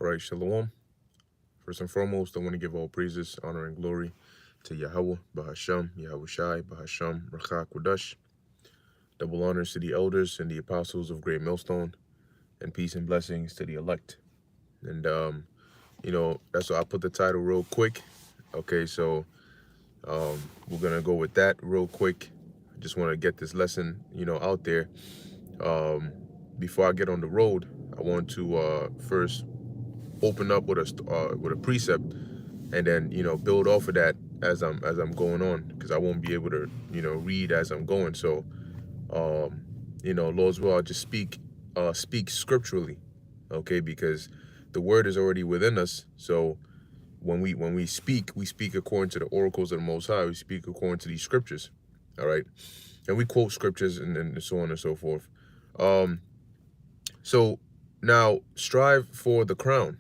All right, shalom. First and foremost, I want to give all praises, honor, and glory to Yahweh, Bahasham, Yahweh Shai, Bahasham, Rachak Kodash. Double honors to the elders and the apostles of Great Millstone, and peace and blessings to the elect. And, that's why I put the title real quick. Okay, so we're going to go with that real quick. I just want to get this lesson, out there. Before I get on the road, I want to first open up with a precept, and then build off of that as I'm going on, because I won't be able to read as I'm going. So Lord's will, I'll just speak scripturally, okay, because the word is already within us. So when we speak according to the oracles of the Most High. We speak according to these scriptures, all right, and we quote scriptures and so on and so forth. So now strive for the crown.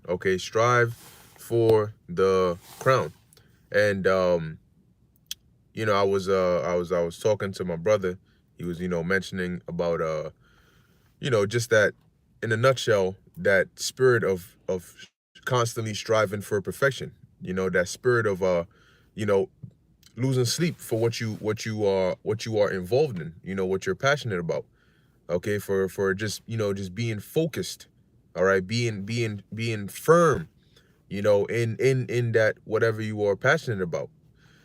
Okay, strive for the crown. And I was talking to my brother. He was mentioning about just that, in a nutshell, that spirit of constantly striving for perfection. That spirit of losing sleep for what you are involved in, what you're passionate about. Okay, for just being focused, all right, being firm, in that whatever you are passionate about.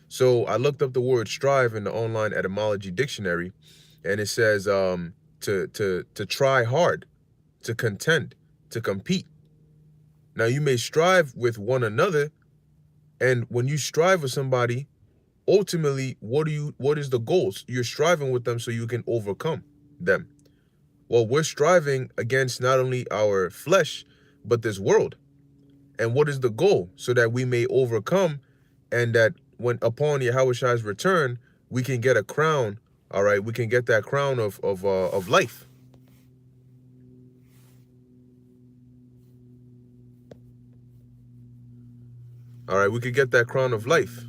So I looked up the word strive in the online etymology dictionary, and it says to try hard, to contend, to compete. Now you may strive with one another, and when you strive with somebody, ultimately, what is the goal? You're striving with them so you can overcome them. Well, we're striving against not only our flesh, but this world. And what is the goal? So that we may overcome, and that when upon Yahweh's return, we can get a crown. All right, we can get that crown of life. All right, we could get that crown of life.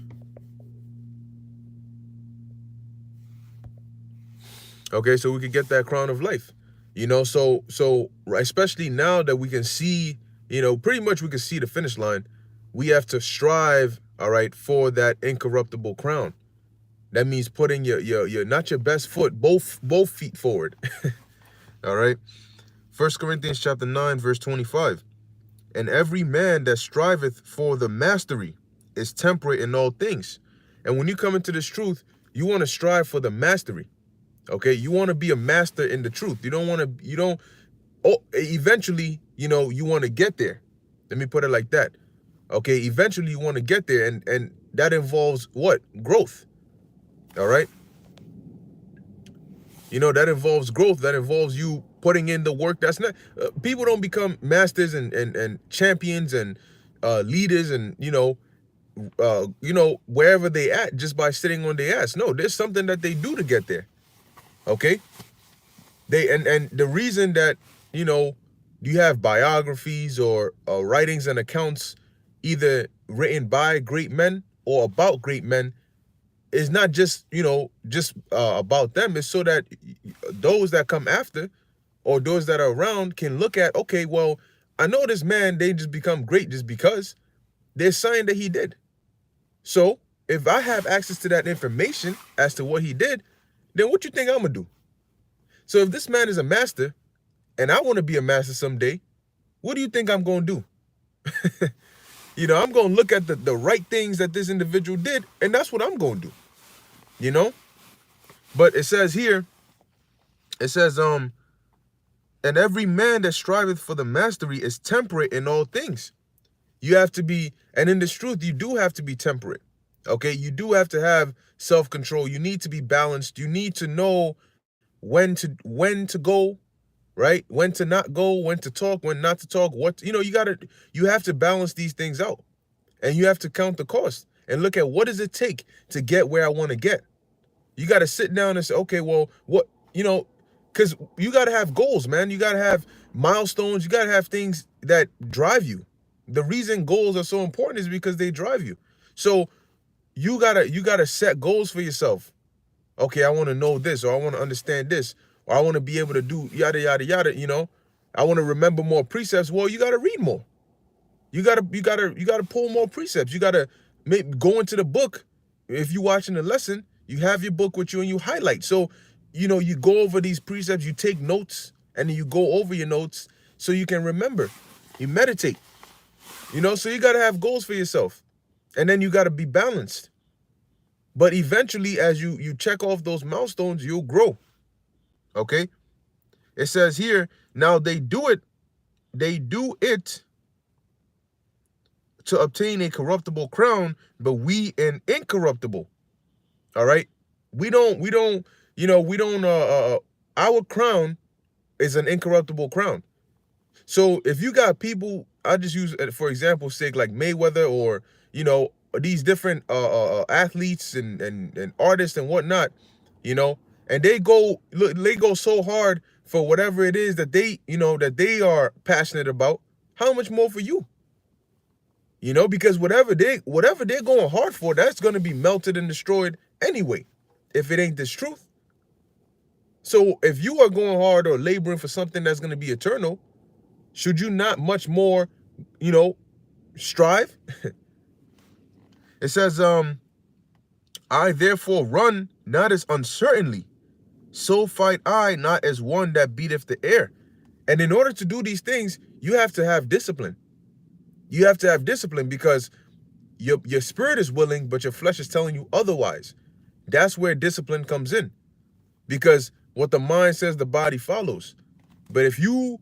Okay, so we could get that crown of life. So especially now that we can see, pretty much we can see the finish line. We have to strive, all right, for that incorruptible crown. That means putting your not your best foot, both feet forward. All right. 1 Corinthians chapter 9, verse 25. And every man that striveth for the mastery is temperate in all things. And when you come into this truth, you want to strive for the mastery. Okay, you want to be a master in the truth. Eventually, you want to get there. Let me put it like that. Okay, eventually you want to get there, and that involves what? Growth. All right. That involves growth. That involves you putting in the work. That's not, people don't become masters and champions and leaders and, wherever they at just by sitting on their ass. No, there's something that they do to get there. Okay. And the reason that, you have biographies or writings and accounts either written by great men or about great men is not just, about them. It's so that those that come after, or those that are around, can look at, okay, well, I know this man, they just become great just because there's something that he did. So if I have access to that information as to what he did, then what you think I'm gonna do? So if this man is a master and I want to be a master someday, what do you think I'm gonna do? I'm gonna look at the right things that this individual did, and that's what I'm gonna do. But it says here, and every man that striveth for the mastery is temperate in all things. You have to be, and in this truth, you do have to be temperate. Okay, you do have to have self-control. You need to be balanced. You need to know when to go, right? When to not go, when to talk, when not to talk, you have to balance these things out. And you have to count the cost and look at what does it take to get where I want to get. You got to sit down and say, okay, well, because you got to have goals, man. You got to have milestones. You got to have things that drive you. The reason goals are so important is because they drive you. So you gotta set goals for yourself. Okay, I want to know this, or I want to understand this, or I want to be able to do yada, yada, yada, I want to remember more precepts. Well, you got to read more. You gotta pull more precepts. You gotta go into the book. If you're watching the lesson, you have your book with you and you highlight. So, you go over these precepts, you take notes, and then you go over your notes so you can remember. You meditate. So you gotta have goals for yourself. And then you gotta be balanced. But eventually, as you check off those milestones, you'll grow. Okay? It says here, now they do it to obtain a corruptible crown, but we an incorruptible. All right. We don't, our crown is an incorruptible crown. So if you got people, I just use, for example, sake, like Mayweather or, these different athletes and artists and whatnot, and they go so hard for whatever it is that they are passionate about. How much more for you? Because whatever they're going hard for, that's going to be melted and destroyed anyway, if it ain't this truth. So if you are going hard or laboring for something that's going to be eternal, should you not much more, strive? It says, I therefore run not as uncertainly, so fight I not as one that beateth the air. And in order to do these things, you have to have discipline. You have to have discipline because your spirit is willing, but your flesh is telling you otherwise. That's where discipline comes in. Because what the mind says, the body follows. But if your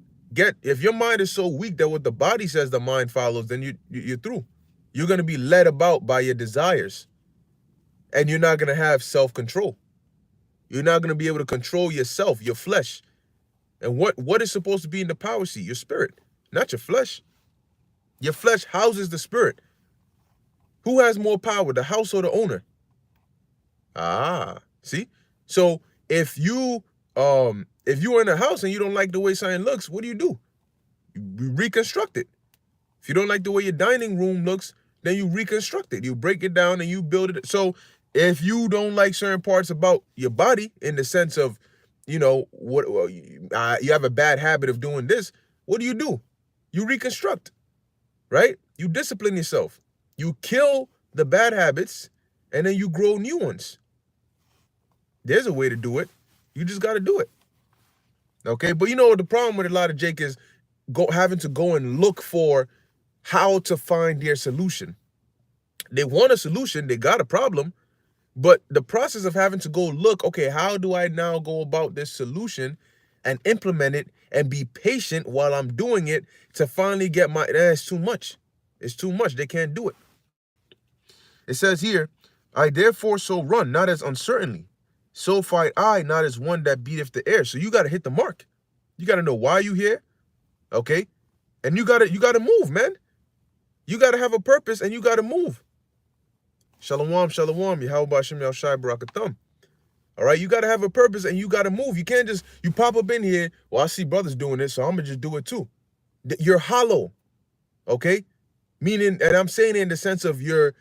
mind is so weak that what the body says the mind follows, then you're through. You're going to be led about by your desires. And you're not going to have self-control. You're not going to be able to control yourself, your flesh. And what is supposed to be in the power seat? Your spirit, not your flesh. Your flesh houses the spirit. Who has more power, the house or the owner? See? So if you're in a house and you don't like the way something looks, what do? You reconstruct it. If you don't like the way your dining room looks, then you reconstruct it. You break it down and you build it. So if you don't like certain parts about your body, in the sense of, you have a bad habit of doing this, what do? You reconstruct. Right? You discipline yourself. You kill the bad habits, and then you grow new ones. There's a way to do it. You just got to do it. Okay? But the problem with a lot of Jake is having to go and look for how to find their solution. They want a solution. They got a problem. But the process of having to go look, okay, how do I now go about this solution and implement it and be patient while I'm doing it to finally get it's too much. It's too much. They can't do it. It says here, I therefore so run, not as uncertainly. So fight I, not as one that beateth the air. So you got to hit the mark. You got to know why you here. Okay? And you got to move, man. You got to have a purpose and you got to move. Shalom, shalom. Yahweh B'Shem Yahushai Barakatham. All right, you got to have a purpose and you got to move. You can't just, you pop up in here, well, I see brothers doing it, so I'm going to just do it too. You're hollow, okay? Meaning, and I'm saying it in the sense of you're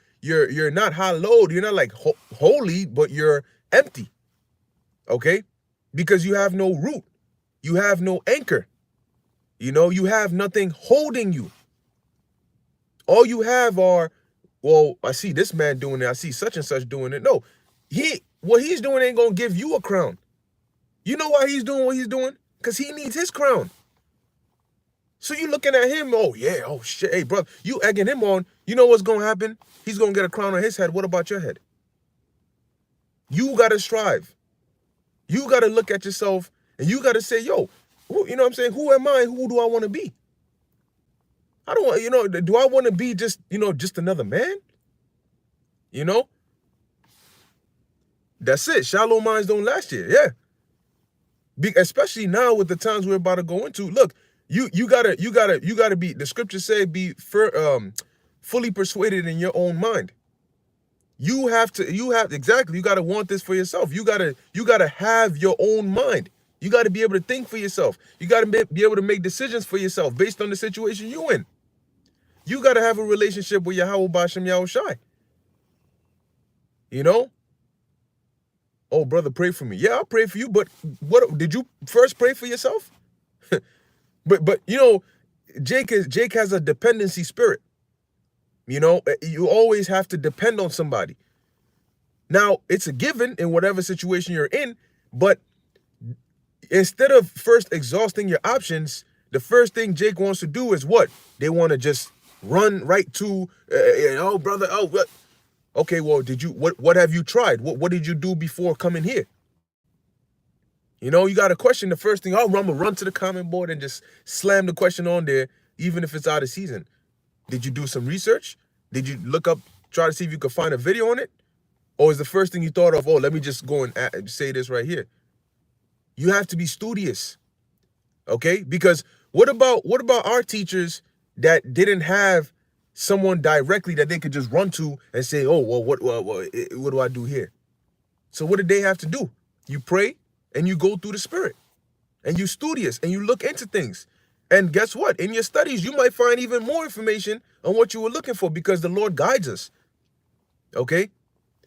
not hollowed. You're not like holy, but you're empty, okay? Because you have no root. You have no anchor. You have nothing holding you. All you have are, well, I see this man doing it. I see such and such doing it. No, what he's doing ain't going to give you a crown. You know why he's doing what he's doing? Because he needs his crown. So you looking at him, oh yeah, oh shit, hey brother, you egging him on, you know what's going to happen? He's going to get a crown on his head. What about your head? You got to strive. You got to look at yourself and you got to say, yo, you know what I'm saying? Who am I? Who do I want to be? I don't want, do I want to be just another man? That's it. Shallow minds don't last here. Yeah. Especially now with the times we're about to go into. Look, you gotta be, the scriptures say, be fully persuaded in your own mind. You gotta want this for yourself. You gotta have your own mind. You gotta be able to think for yourself. You gotta be able to make decisions for yourself based on the situation you in. You gotta have a relationship with Yahweh B'Shem Yahushai. Oh, brother, pray for me. Yeah, I'll pray for you, but what did you first pray for yourself? But you know, Jake has a dependency spirit. You know, you always have to depend on somebody. Now, it's a given in whatever situation you're in, but instead of first exhausting your options, the first thing Jake wants to do is what? They want to just run right to, oh, brother, oh, what? Okay, well, what have you tried? What did you do before coming here? You know, you got to question the first thing. Oh, I'm going to run to the comment board and just slam the question on there, even if it's out of season. Did you do some research? Did you look up, try to see if you could find a video on it? Or is the first thing you thought of, oh, let me just go and say this right here? You have to be studious, okay? Because what about our teachers that didn't have someone directly that they could just run to and say, oh, well, what do I do here? So what did they have to do? You pray and you go through the Spirit, and you studious and you look into things. And guess what? In your studies, you might find even more information on what you were looking for, because the Lord guides us. Okay?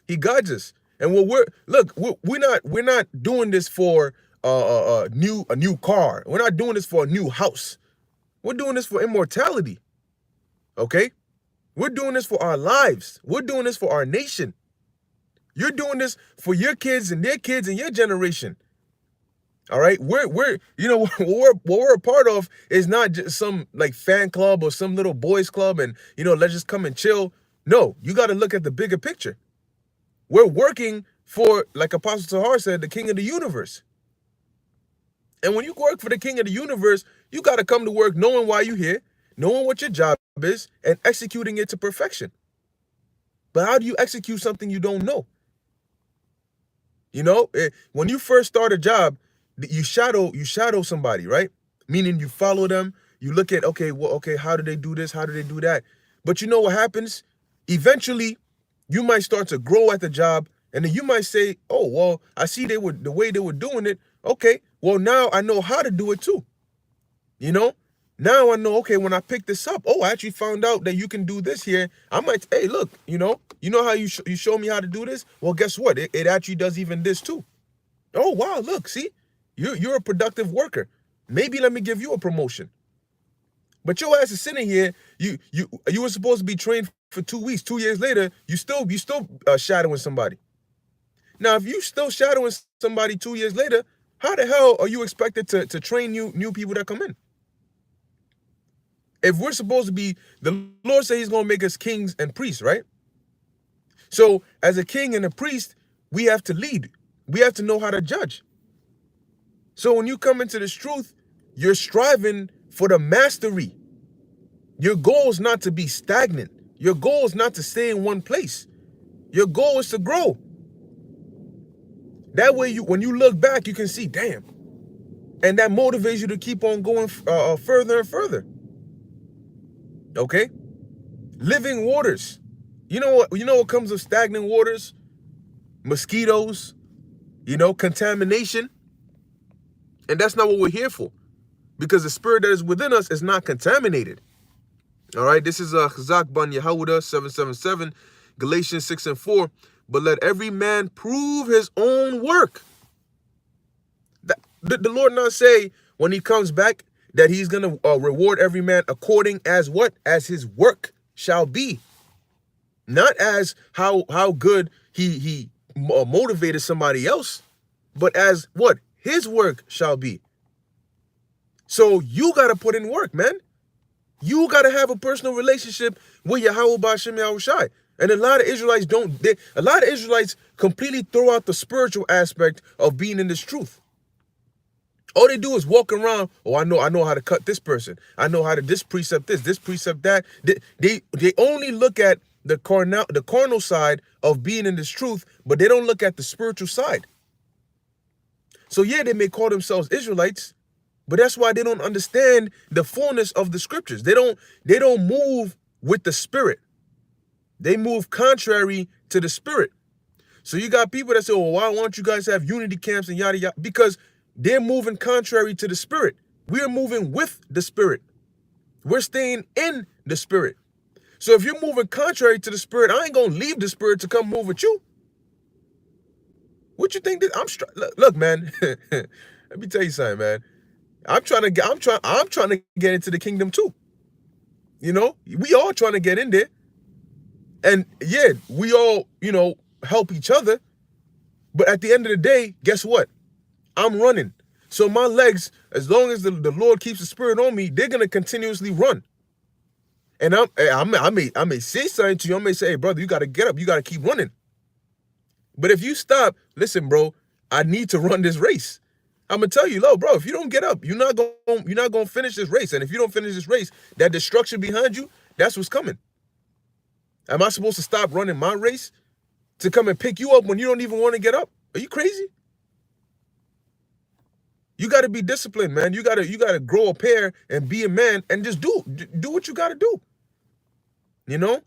He guides us. And we're not doing this for a new car. We're not doing this for a new house. We're doing this for immortality. Okay? We're doing this for our lives. We're doing this for our nation. You're doing this for your kids and their kids and your generation. All right, we're you know what we're a part of is not just some like fan club or some little boys club and you know let's just come and chill. No, you got to look at the bigger picture. We're working for, like Apostle Tahar said, the King of the universe. And when you work for the King of the universe, you got to come to work knowing why you're here, knowing what your job is, and executing it to perfection. But how do you execute something you don't know? You know, when you first start a job, you shadow somebody, right? Meaning you follow them, you look at, okay, how do they do this? How do they do that? But you know what happens? Eventually, you might start to grow at the job, and then you might say, oh, well, I see the way they were doing it. Okay, well, now I know how to do it too. You know? Now I know, okay, when I pick this up, oh, I actually found out that you can do this here. I might, hey, look, you know how you show me how to do this? Well, guess what? It actually does even this too. Oh, wow, look, see? You're a productive worker. Maybe let me give you a promotion. But your ass is sitting here. You were supposed to be trained for 2 weeks. 2 years later, you still shadowing somebody. Now, if you still shadowing somebody 2 years later, how the hell are you expected to train new people that come in? If we're supposed to be, the Lord said he's going to make us kings and priests, right? So as a king and a priest, we have to lead. We have to know how to judge. So when you come into this truth, you're striving for the mastery. Your goal is not to be stagnant. Your goal is not to stay in one place. Your goal is to grow. That way, when you look back, you can see, damn. And that motivates you to keep on going further and further. Okay? Living waters. You know what comes with stagnant waters? Mosquitoes, contamination. And that's not what we're here for, because the spirit that is within us is not contaminated. All right, this is Chazak Ban Yehuda 777, Galatians 6:4. But let every man prove his own work. The Lord not say when he comes back that he's going to reward every man according as what? As his work shall be. Not as how good he motivated somebody else, but as what? His work shall be. So you got to put in work, man. You got to have a personal relationship with Yahweh B'Shem Yahushai. And a lot of Israelites a lot of Israelites completely throw out the spiritual aspect of being in this truth. All they do is walk around, oh, I know how to cut this person. I know how to this precept that. They only look at the carnal side of being in this truth, but they don't look at the spiritual side. So yeah, they may call themselves Israelites, but that's why they don't understand the fullness of the scriptures. They don't move with the spirit. They move contrary to the spirit. So you got people that say, well, why don't you guys have unity camps and yada yada? Because they're moving contrary to the spirit. We're moving with the spirit. We're staying in the spirit. So if you're moving contrary to the spirit, I ain't gonna leave the spirit to come move with you. What you think that look, man, let me tell you something, man. I'm trying to get into the kingdom too. You know, we all trying to get in there. And yeah, we all, help each other. But at the end of the day, guess what? I'm running. So my legs, as long as the Lord keeps the spirit on me, they're gonna continuously run. And I may say something to you. I may say, hey, brother, you gotta get up, you gotta keep running. But if you stop, listen, bro, I need to run this race. I'm gonna tell you, bro, if you don't get up, you're not gonna finish this race. And if you don't finish this race, that destruction behind you, that's what's coming. Am I supposed to stop running my race to come and pick you up when you don't even want to get up? Are you crazy? You got to be disciplined, man. You got to grow a pair and be a man and just do what you got to do. You know?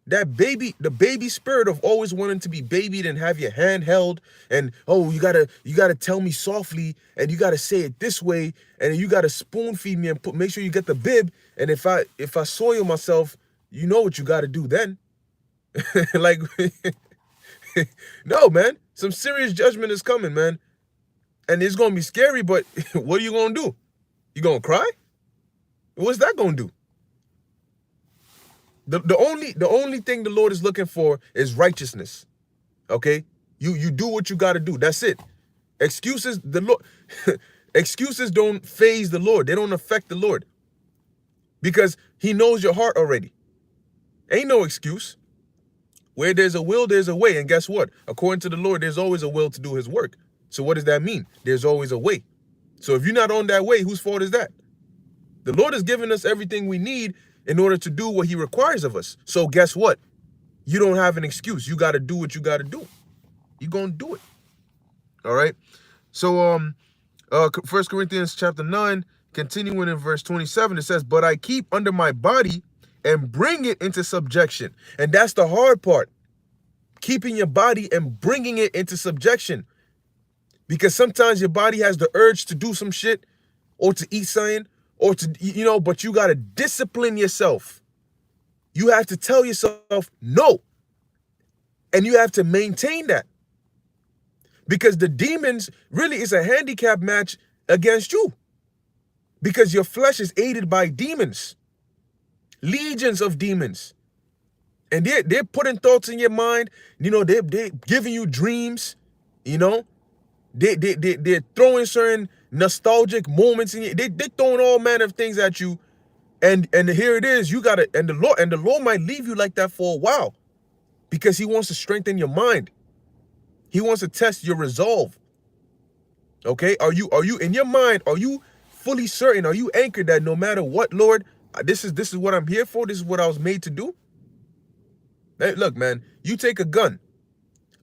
The baby spirit of always wanting to be babied and have your hand held and, oh, you gotta tell me softly and you gotta say it this way and you gotta spoon feed me and make sure you get the bib. And if I soil myself, you know what you gotta do then. Like, no, man. Some serious judgment is coming, man. And it's gonna be scary, but what are you gonna do? You gonna cry? What's that gonna do? The only thing the Lord is looking for is righteousness. Okay? You do what you gotta do. That's it. Excuses, the Lord excuses don't faze the Lord. They don't affect the Lord. Because he knows your heart already. Ain't no excuse. Where there's a will, there's a way. And guess what? According to the Lord, there's always a will to do his work. So what does that mean? There's always a way. So if you're not on that way, whose fault is that? The Lord has given us everything we need in order to do what he requires of us. So guess what? You don't have an excuse. You got to do what you got to do. You're going to do it. All right. So 1 Corinthians chapter 9, continuing in verse 27, it says, but I keep under my body and bring it into subjection. And that's the hard part. Keeping your body and bringing it into subjection. Because sometimes your body has the urge to do some shit or to eat something or to, but you got to discipline yourself. You have to tell yourself no. And you have to maintain that. Because the demons really is a handicap match against you. Because your flesh is aided by demons. Legions of demons. And they're putting thoughts in your mind. They're giving you dreams. They're throwing certain nostalgic moments in you. They're throwing all manner of things at you. And here it is. You gotta, and the Lord might leave you like that for a while. Because he wants to strengthen your mind. He wants to test your resolve. Okay? Are you in your mind, are you fully certain? Are you anchored that no matter what, Lord, this is what I'm here for. This is what I was made to do. Hey, look, man, you take a gun.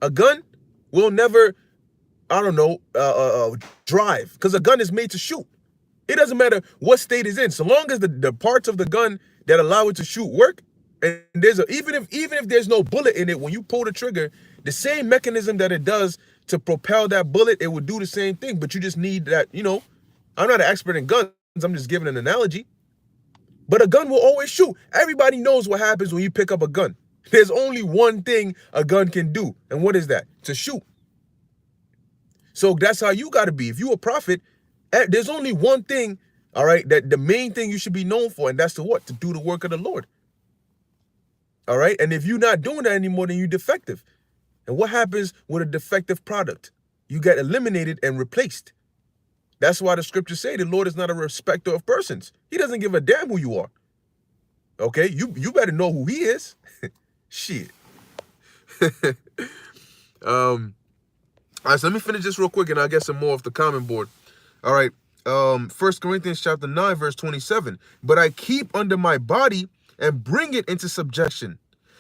A gun will never, drive, because a gun is made to shoot. It doesn't matter what state it's in, so long as the parts of the gun that allow it to shoot work, and even if there's no bullet in it, when you pull the trigger, the same mechanism that it does to propel that bullet, it would do the same thing. But you just need that. I'm not an expert in guns. I'm just giving an analogy. But a gun will always shoot. Everybody knows what happens when you pick up a gun. There's only one thing a gun can do. And what is that? To shoot. So that's how you got to be. If you're a prophet, there's only one thing, all right, that the main thing you should be known for, and that's to what? To do the work of the Lord. All right? And if you're not doing that anymore, then you're defective. And what happens with a defective product? You get eliminated and replaced. That's why the scriptures say the Lord is not a respecter of persons. He doesn't give a damn who you are. Okay? You better know who he is. Shit. All right, so let me finish this real quick and I'll get some more off the comment board. All right. 1 Corinthians chapter 9, verse 27. But I keep under my body and bring it into subjection,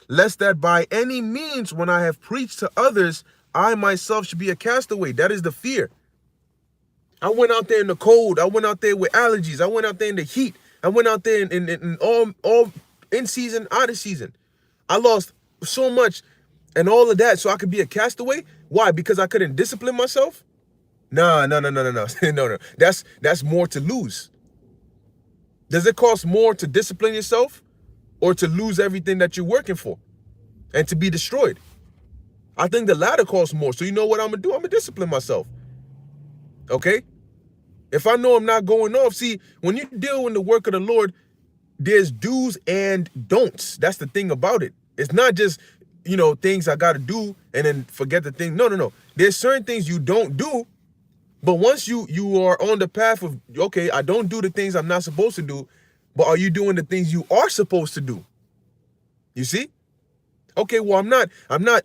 lest that by any means, when I have preached to others, I myself should be a castaway. That is the fear. I went out there in the cold. I went out there with allergies. I went out there in the heat. I went out there in all in season, out of season. I lost so much and all of that so I could be a castaway. Why? Because I couldn't discipline myself? No. No. That's more to lose. Does it cost more to discipline yourself or to lose everything that you're working for and to be destroyed? I think the latter costs more. So you know what I'm going to do? I'm going to discipline myself. Okay? If I know I'm not going off, see, when you deal in the work of the Lord, there's do's and don'ts. That's the thing about it. It's not just, things I got to do and then forget the thing. No, no, no. There's certain things you don't do, but once you are on the path of, okay, I don't do the things I'm not supposed to do, but are you doing the things you are supposed to do? You see? Okay, well, I'm not, I'm not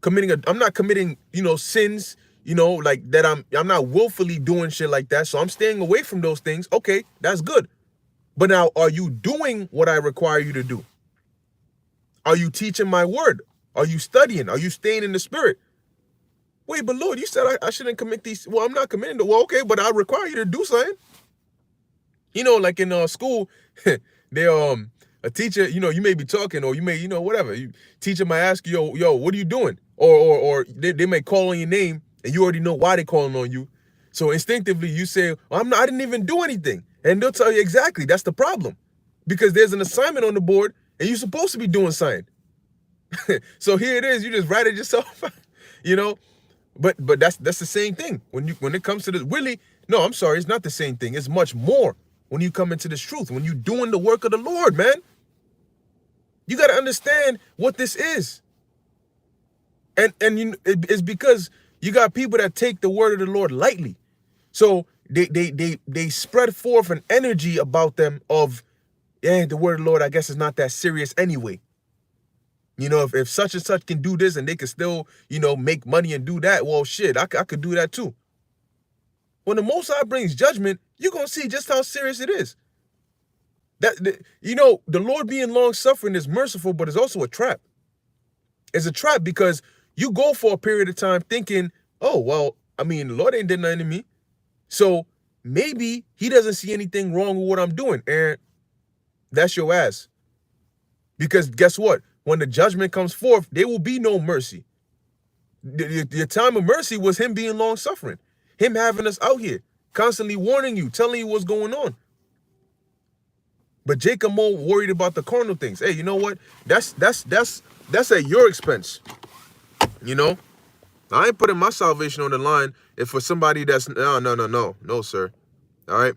committing, sins, like that. I'm not willfully doing shit like that. So I'm staying away from those things. Okay, that's good. But now, are you doing what I require you to do? Are you teaching my word? Are you studying? Are you staying in the spirit? Wait, but Lord, you said I shouldn't commit these. Well, I'm not committing to. Well, okay, but I require you to do something. Like in school, they a teacher, you may be talking, or you may, whatever. Teacher might ask you, yo, what are you doing? Or they may call on your name, and you already know why they're calling on you. So instinctively, you say, I didn't even do anything, and they'll tell you exactly that's the problem, because there's an assignment on the board, and you're supposed to be doing something. So here it is, you just write it yourself, But that's the same thing when it comes to the really. No, I'm sorry, it's not the same thing. It's much more when you come into this truth. When you're doing the work of the Lord, man, you got to understand what this is. And it's because you got people that take the word of the Lord lightly. So they spread forth an energy about them of, the word of the Lord, I guess, is not that serious anyway. If such and such can do this and they can still, make money and do that, well, shit, I could do that too. When the Most High brings judgment, you're going to see just how serious it is. The Lord being long-suffering is merciful, but it's also a trap. It's a trap because you go for a period of time thinking, oh, well, the Lord ain't did nothing to me. So maybe he doesn't see anything wrong with what I'm doing. And that's your ass. Because guess what? When the judgment comes forth, there will be no mercy. The time of mercy was him being long-suffering. Him having us out here, constantly warning you, telling you what's going on. But Jacob more worried about the carnal things. Hey, you know what? That's at your expense. I ain't putting my salvation on the line if for somebody that's no, sir. All right.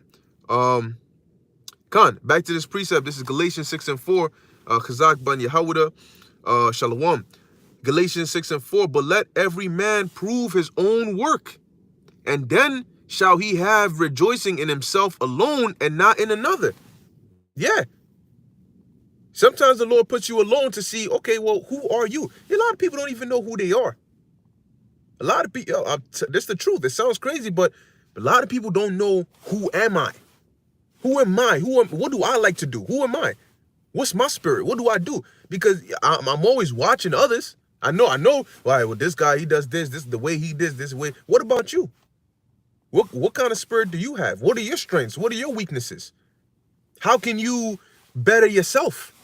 Back to this precept. This is Galatians 6:4. Chazak ban Yehuda, Shalom. Galatians 6:4. But let every man prove his own work, and then shall he have rejoicing in himself alone and not in another. Yeah. Sometimes the Lord puts you alone to see, okay, well, who are you? A lot of people don't even know who they are. A lot of people, this is the truth. It sounds crazy, but a lot of people don't know, who am I? Who am I? What do I like to do? Who am I? What's my spirit? What do I do? Because I'm always watching others. I know, well, this guy, he does this is the way he does this way. What about you? What kind of spirit do you have? What are your strengths? What are your weaknesses? How can you better yourself?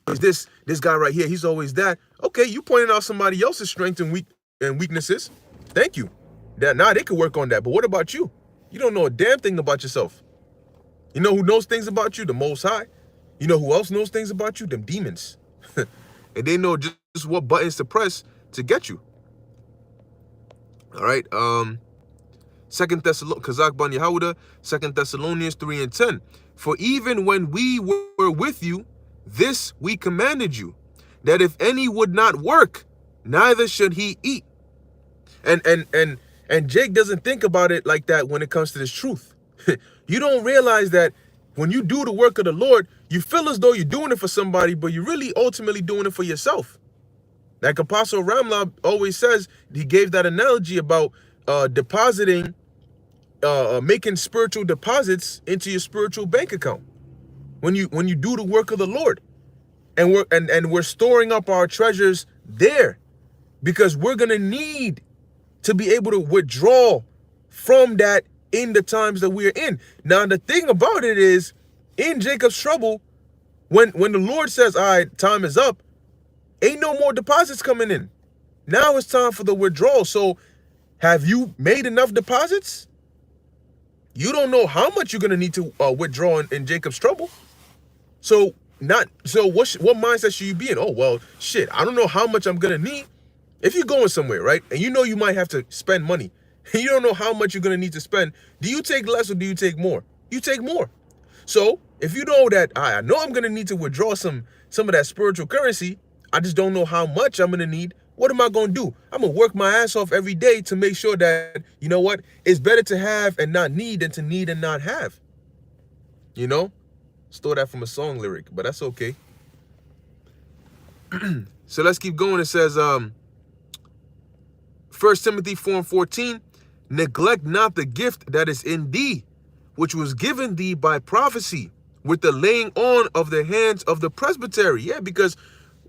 Is this guy right here, he's always that. Okay, you pointed out somebody else's strengths and weaknesses. Thank you. Now they could work on that. But what about you? You don't know a damn thing about yourself. You know who knows things about you? The Most High. You know who else knows things about you? Them demons. And they know just what buttons to press to get you. All right. 2 Thessalonians 3:10. For even when we were with you, this we commanded you, that if any would not work, neither should he eat. And Jake doesn't think about it like that when it comes to this truth. You don't realize that when you do the work of the Lord, you feel as though you're doing it for somebody, but you're really ultimately doing it for yourself. Like Apostle Ramla always says, he gave that analogy about depositing, making spiritual deposits into your spiritual bank account. When you do the work of the Lord, and we're storing up our treasures there, because we're gonna need to be able to withdraw from that in the times that we're in. Now, the thing about it is, in Jacob's trouble, when the Lord says, all right, time is up, ain't no more deposits coming in. Now it's time for the withdrawal. So have you made enough deposits? You don't know how much you're going to need to withdraw in Jacob's trouble. So what mindset should you be in? Oh, well, shit, I don't know how much I'm going to need. If you're going somewhere, right, and you know you might have to spend money, You don't know how much you're going to need to spend. Do you take less or do you take more? You take more. So if you know that I know I'm going to need to withdraw some of that spiritual currency, I just don't know how much I'm going to need. What am I going to do? I'm going to work my ass off every day to make sure that, you know what, it's better to have and not need than to need and not have. You know? Stole that from a song lyric, but that's okay. So let's keep going. It says, 1 Timothy 4:14, neglect not the gift that is in thee, which was given thee by prophecy, with the laying on of the hands of the presbytery. Yeah, because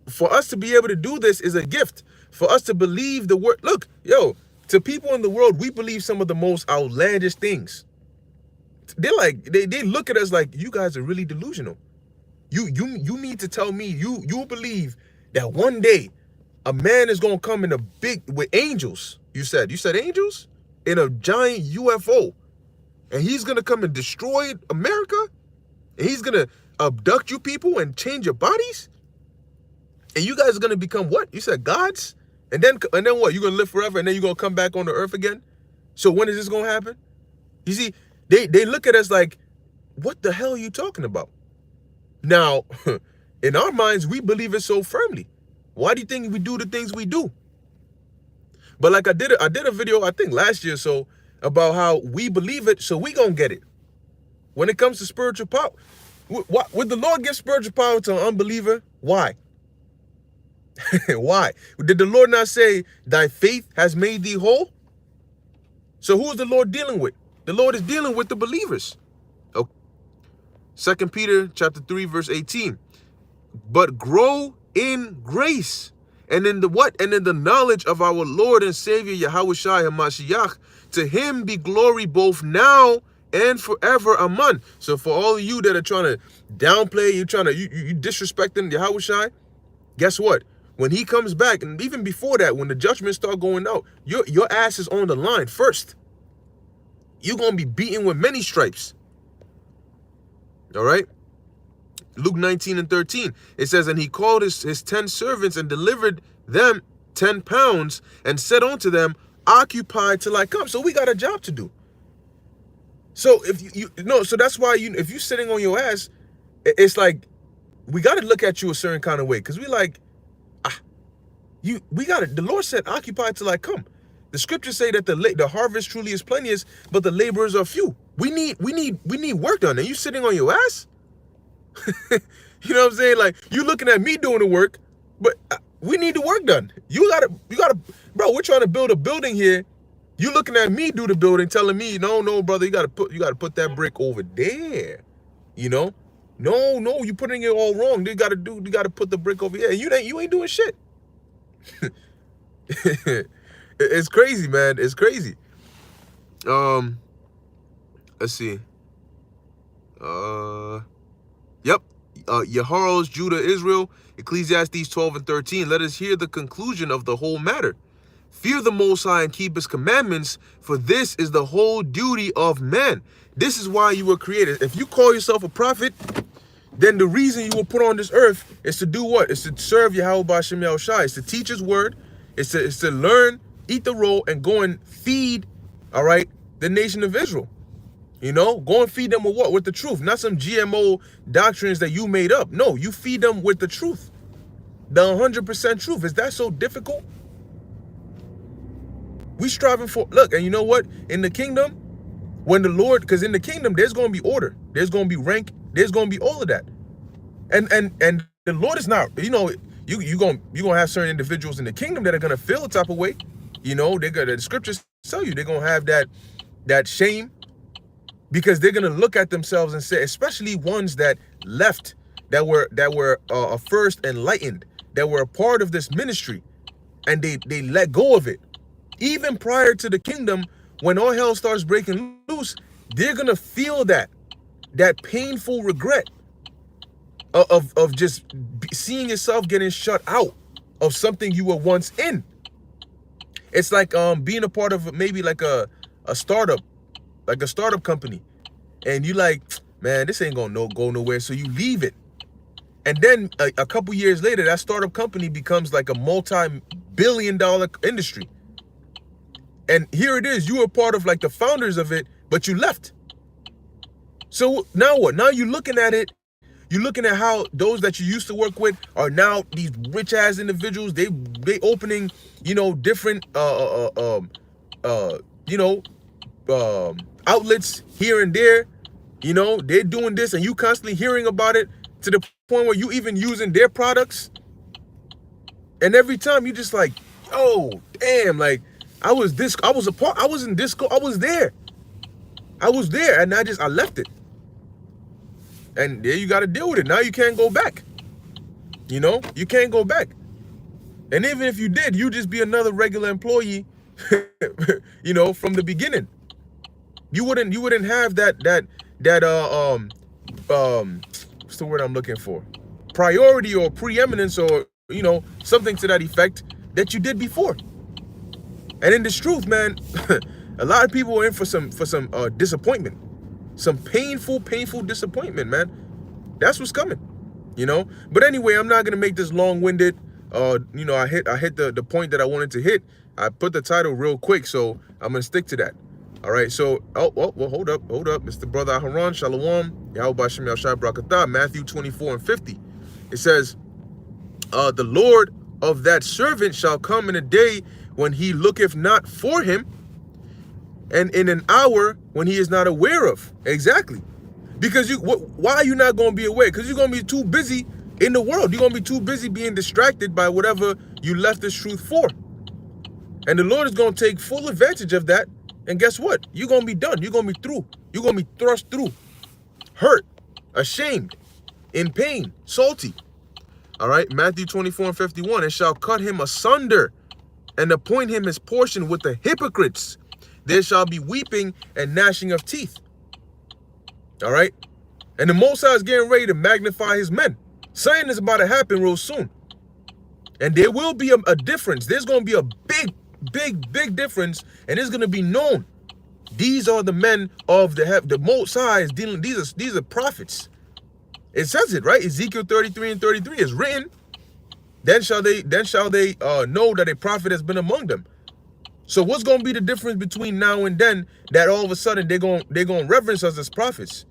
for us to be able to do this is a gift. For us to believe the word. Look, yo, to people in the world, we believe some of the most outlandish things. They're like, they look at us like, you guys are really delusional. You need to tell me you believe that one day a man is gonna come in a big with angels. You said angels in a giant UFO, and he's gonna come and destroy America, and he's gonna abduct you people and change your bodies, and you guys are gonna become what? You said gods, and then what? You're gonna live forever, and then you're gonna come back on the earth again. So when is this gonna happen? You see, they look at us like, what the hell are you talking about? Now, in our minds, we believe it so firmly. Why do you think we do the things we do? But like I did a video, I think last year or so, about how we believe it, so we gonna get it. When it comes to spiritual power, would the Lord give spiritual power to an unbeliever? Why? Why? Did the Lord not say, thy faith has made thee whole? So who is the Lord dealing with? The Lord is dealing with the believers. Okay. 2 Peter chapter 3, verse 18. But grow in grace and in the what? And in the knowledge of our Lord and Savior Yahushua HaMashiach. To him be glory both now and forever. Amen. So for all of you that are trying to downplay, you disrespecting Yahushua, guess what? When he comes back, and even before that, when the judgments start going out, your ass is on the line first. You're going to be beaten with many stripes. All right? Luke 19:13, it says, and he called his 10 servants and delivered them 10 pounds and said unto them, occupy till I come. So we got a job to do. So so that's why if you're sitting on your ass, it's like, we got to look at you a certain kind of way. Because we like, the Lord said, occupy till I come. The scriptures say that the harvest truly is plenteous, but the laborers are few. We need work done. And you sitting on your ass? You know what I'm saying? Like, you looking at me doing the work, but we need the work done. You gotta, bro, we're trying to build a building here. You looking at me do the building, telling me, no, brother, you gotta put that brick over there. You know? No, you're putting it all wrong. You gotta put the brick over here. You ain't doing shit. It's crazy, man. It's crazy. Let's see. Yep. Yehoros, Judah, Israel, Ecclesiastes 12:13. Let us hear the conclusion of the whole matter. Fear the Most High and keep his commandments, for this is the whole duty of man. This is why you were created. If you call yourself a prophet, then the reason you were put on this earth is to do what? It's to serve Yahweh B'Shem Yahushua. It's to teach his word. It's to learn, eat the roll, and go and feed, all right, the nation of Israel. You know, go and feed them with what? With the truth, not some GMO doctrines that you made up. No, you feed them with the truth, the 100% truth. Is that so difficult? We striving for, look, and you know what? In the kingdom, when the Lord, because in the kingdom, there's going to be order. There's going to be rank. There's going to be all of that. And the Lord is not, you know, you're going to have certain individuals in the kingdom that are going to feel the type of way. You know, the scriptures tell you they're going to have that shame, because they're going to look at themselves and say, especially ones that left, that were first enlightened, that were a part of this ministry, and they let go of it. Even prior to the kingdom, when all hell starts breaking loose, they're going to feel that painful regret of just seeing yourself getting shut out of something you were once in. It's like being a part of maybe like a startup, like a startup company, and you like, man, this ain't gonna go nowhere, so you leave it, and then a couple years later, that startup company becomes like a multi-billion-dollar industry. And here it is, you were part of like the founders of it, but you left. So now what? Now you're looking at it, you're looking at how those that you used to work with are now these rich ass individuals. They opening, different outlets here and there. They're doing this, and you constantly hearing about it to the point where you even using their products. And every time you just like, oh damn, like I was in Disco, I was there, and I left it. And there you got to deal with it. Now you can't go back. You can't go back. And even if you did, you just be another regular employee, from the beginning. You wouldn't have that what's the word I'm looking for? Priority or preeminence or, something to that effect that you did before. And in this truth, man, a lot of people are in for some disappointment. Some painful disappointment, man. That's what's coming, But anyway, I'm not gonna make this long-winded. I hit the point that I wanted to hit. I put the title real quick, so I'm gonna stick to that. All right. So, well, hold up, Mr. Brother Aharon, Shalom, Yahweh Shem Yahshai Brakatah, Matthew 24:50. It says, the Lord of that servant shall come in a day when he looketh not for him, and in an hour when he is not aware of. Exactly. Because why are you not going to be aware? Because you're going to be too busy in the world. You're going to be too busy being distracted by whatever you left this truth for. And the Lord is going to take full advantage of that. And guess what? You're going to be done. You're going to be through. You're going to be thrust through. Hurt. Ashamed. In pain. Salty. All right. Matthew 24:51. And shall cut him asunder and appoint him his portion with the hypocrites. There shall be weeping and gnashing of teeth. All right. And the Most High is getting ready to magnify his men. Something is about to happen real soon. And there will be a difference. There's going to be a big difference. And it's going to be known. These are the men of the Most High is dealing. These are prophets. It says it, right? Ezekiel 33:33 is written. Then shall they know that a prophet has been among them. So what's going to be the difference between now and then that all of a sudden they're going to reverence us as prophets?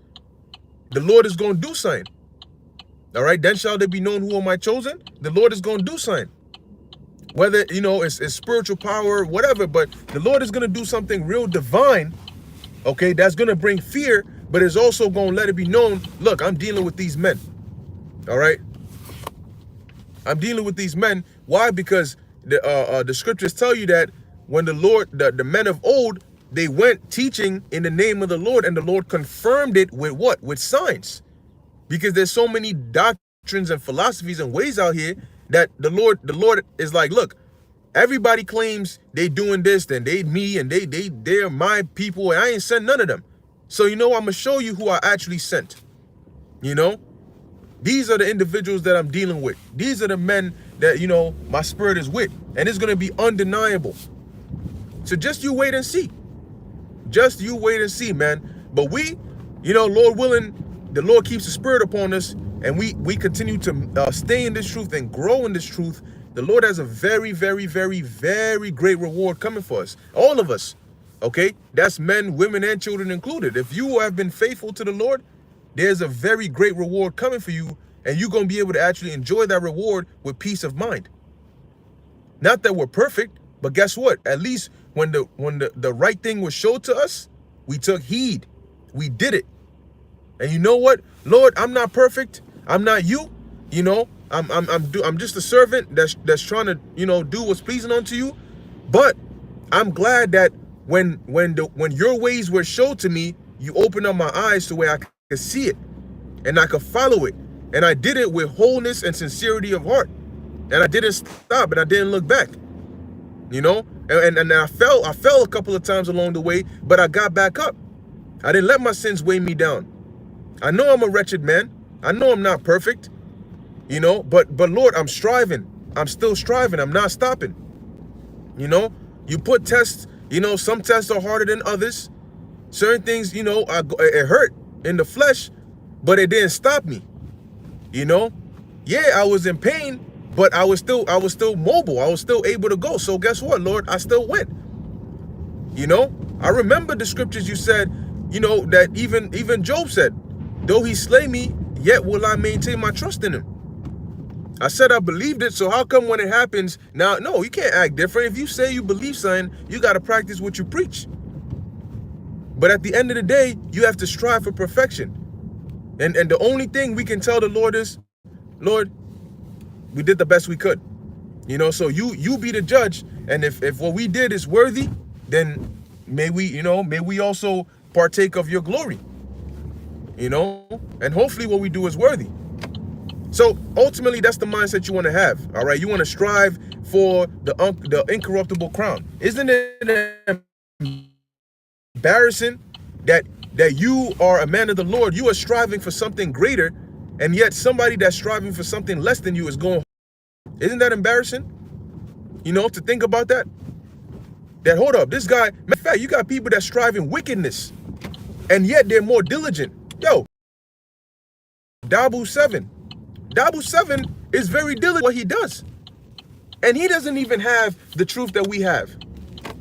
The Lord is going to do something. All right. Then shall they be known who are my chosen? The Lord is going to do something. Whether, it's spiritual power, whatever, but the Lord is going to do something real divine. Okay. That's going to bring fear, but it's also going to let it be known. Look, I'm dealing with these men. All right. I'm dealing with these men. Why? Because the scriptures tell you that when the Lord, the men of old, they went teaching in the name of the Lord, and the Lord confirmed it with what? With signs. Because there's so many doctrines and philosophies and ways out here that the Lord is like, look, everybody claims they doing this, then they're my people, and I ain't sent none of them. So I'm gonna show you who I actually sent. These are the individuals that I'm dealing with. These are the men that my spirit is with, and it's gonna be undeniable. So just you wait and see. Just you wait and see, man. But we, Lord willing, the Lord keeps the spirit upon us, and we continue to stay in this truth and grow in this truth. The Lord has a very, very, very, very great reward coming for us. All of us. Okay? That's men, women, and children included. If you have been faithful to the Lord, there's a very great reward coming for you, and you're going to be able to actually enjoy that reward with peace of mind. Not that we're perfect, but guess what? At least when the right thing was showed to us, we took heed. We did it. And you know what? Lord, I'm not perfect. I'm not you. I'm just a servant that's trying to, do what's pleasing unto you. But I'm glad that when your ways were showed to me, you opened up my eyes to where I could see it and I could follow it. And I did it with wholeness and sincerity of heart. And I didn't stop and I didn't look back. And I fell a couple of times along the way, but I got back up. I didn't let my sins weigh me down. I know I'm a wretched man. I know I'm not perfect, but Lord, I'm striving. I'm still striving. I'm not stopping. You put tests, some tests are harder than others. Certain things, it hurt in the flesh, but it didn't stop me. Yeah, I was in pain, but I was still mobile. I was still able to go. So guess what, Lord? I still went. You know, I remember the scriptures you said, you know, that even Job said, though he slay me, yet will I maintain my trust in him. I said I believed it, so how come when it happens, now, no, you can't act different. If you say you believe something, you got to practice what you preach. But at the end of the day, you have to strive for perfection. And the only thing we can tell the Lord is, Lord, we did the best we could. You know, so you be the judge. And if what we did is worthy, then may we also partake of your glory. You know, and hopefully what we do is worthy. So ultimately, that's the mindset you want to have. All right, you want to strive for the incorruptible crown. Isn't it embarrassing that you are a man of the Lord? You are striving for something greater, and yet somebody that's striving for something less than you is going. Isn't that embarrassing? You know, to think about that. That hold up, this guy. Matter of fact, you got people that strive in wickedness, and yet they're more diligent. Yo, Dabu 7. Dabu 7 is very diligent what he does. And he doesn't even have the truth that we have.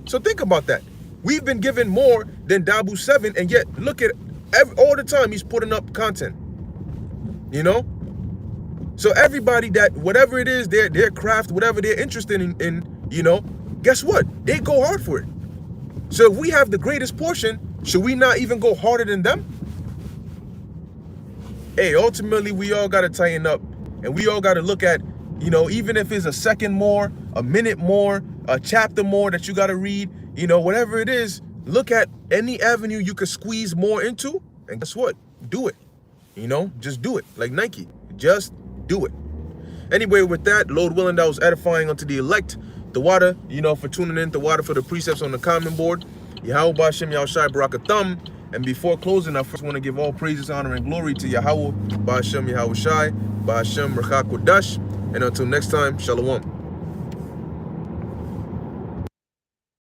So think about that. We've been given more than Dabu 7, and yet look at all the time he's putting up content. You know? So everybody that, whatever it is, their craft, whatever they're interested in, you know, guess what? They go hard for it. So if we have the greatest portion, should we not even go harder than them? Hey, ultimately, we all got to tighten up, and we all got to look at, you know, even if it's a second more, a minute more, a chapter more that you got to read, you know, whatever it is, look at any avenue you could squeeze more into, and guess what? Do it. You know, just do it. Like Nike, just do it. Anyway, with that, Lord willing, that was edifying unto the elect. The water, you know, for tuning in, the water for the precepts on the common board. Yahweh Bashem Yahushai Barakatham. And before closing, I first want to give all praises, honor, and glory to Yahweh Bashem Yahushai, Bashem Rachak Kodash. And until next time, Shalom.